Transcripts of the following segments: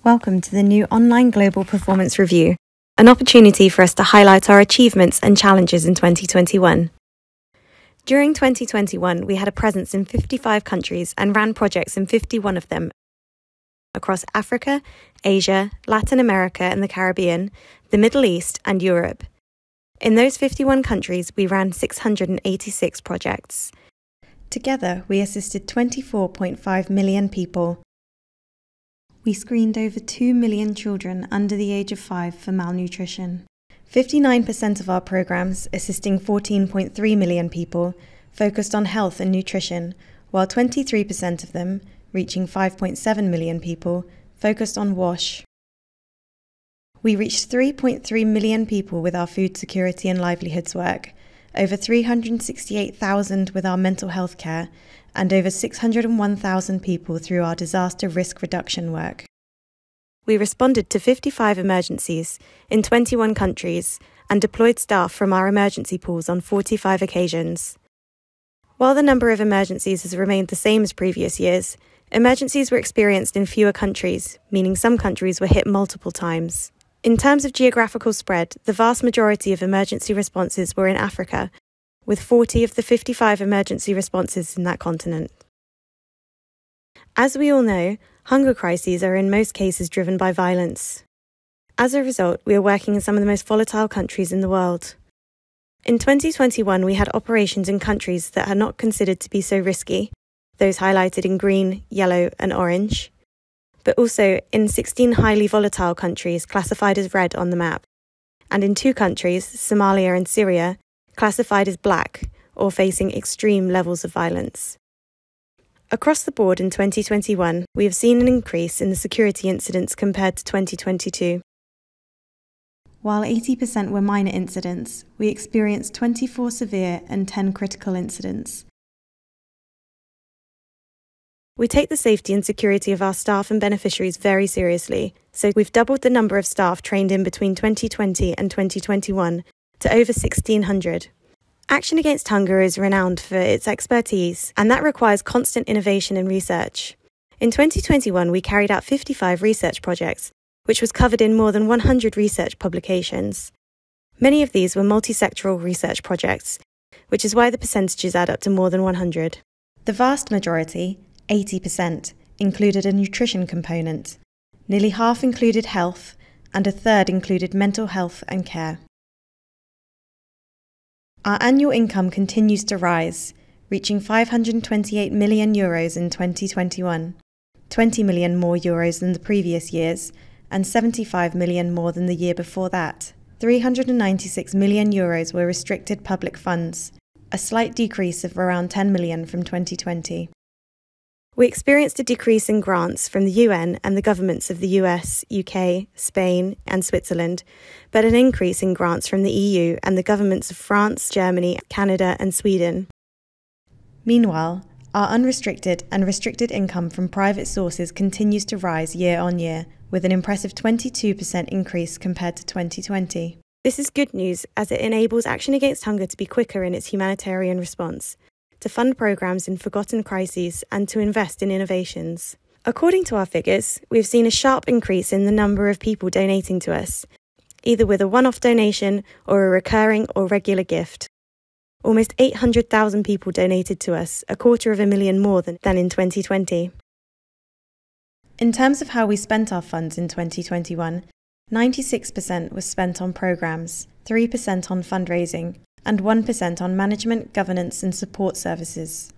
Welcome to the new online Global Performance Review, an opportunity for us to highlight our achievements and challenges in 2021. During 2021, we had a presence in 55 countries and ran projects in 51 of them across Africa, Asia, Latin America and the Caribbean, the Middle East and Europe. In those 51 countries, we ran 686 projects. Together, we assisted 24.5 million people. We screened over 2 million children under the age of 5 for malnutrition. 59% of our programs, assisting 14.3 million people, focused on health and nutrition, while 23% of them, reaching 5.7 million people, focused on WASH. We reached 3.3 million people with our food security and livelihoods work, over 368,000 with our mental health care, and over 601,000 people through our disaster risk reduction work. We responded to 55 emergencies in 21 countries and deployed staff from our emergency pools on 45 occasions. While the number of emergencies has remained the same as previous years, emergencies were experienced in fewer countries, meaning some countries were hit multiple times. In terms of geographical spread, the vast majority of emergency responses were in Africa, with 40 of the 55 emergency responses in that continent. As we all know, hunger crises are in most cases driven by violence. As a result, we are working in some of the most volatile countries in the world. In 2021, we had operations in countries that are not considered to be so risky, those highlighted in green, yellow and orange, but also in 16 highly volatile countries classified as red on the map, and in 2 countries, Somalia and Syria, classified as black or facing extreme levels of violence. Across the board in 2021, we have seen an increase in the security incidents compared to 2022. While 80% were minor incidents, we experienced 24 severe and 10 critical incidents. We take the safety and security of our staff and beneficiaries very seriously, so we've doubled the number of staff trained in between 2020 and 2021 to over 1,600. Action Against Hunger is renowned for its expertise, and that requires constant innovation and research. In 2021, we carried out 55 research projects, which was covered in more than 100 research publications. Many of these were multi-sectoral research projects, which is why the percentages add up to more than 100. The vast majority, 80%, included a nutrition component. Nearly half included health, and a third included mental health and care. Our annual income continues to rise, reaching €528 million in 2021, 20 million more euros than the previous years, and 75 million more than the year before that. 396 million euros were restricted public funds, a slight decrease of around 10 million from 2020. We experienced a decrease in grants from the UN and the governments of the US, UK, Spain and Switzerland, but an increase in grants from the EU and the governments of France, Germany, Canada and Sweden. Meanwhile, our unrestricted and restricted income from private sources continues to rise year on year, with an impressive 22% increase compared to 2020. This is good news as it enables Action Against Hunger to be quicker in its humanitarian response, to fund programs in forgotten crises and to invest in innovations. According to our figures, we've seen a sharp increase in the number of people donating to us, either with a one-off donation or a recurring or regular gift. Almost 800,000 people donated to us, 250,000 more than in 2020. In terms of how we spent our funds in 2021, 96% was spent on programs, 3% on fundraising, and 1% on management, governance and support services.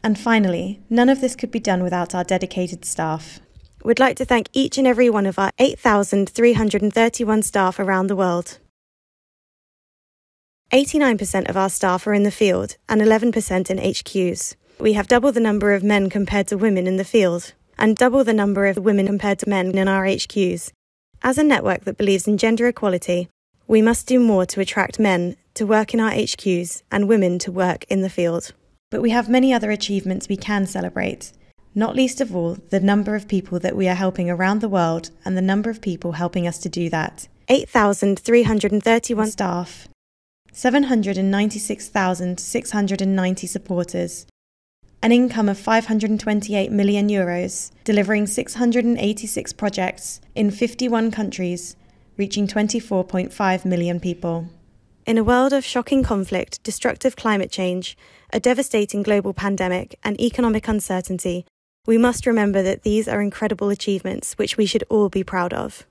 And finally, none of this could be done without our dedicated staff. We'd like to thank each and every one of our 8,331 staff around the world. 89% of our staff are in the field and 11% in HQs. We have double the number of men compared to women in the field, and double the number of women compared to men in our HQs. As a network that believes in gender equality, we must do more to attract men to work in our HQs and women to work in the field. But we have many other achievements we can celebrate, not least of all the number of people that we are helping around the world and the number of people helping us to do that. 8,331 staff, 796,690 supporters, an income of €528 million, delivering 686 projects in 51 countries, reaching 24.5 million people. In a world of shocking conflict, destructive climate change, a devastating global pandemic, and economic uncertainty, we must remember that these are incredible achievements which we should all be proud of.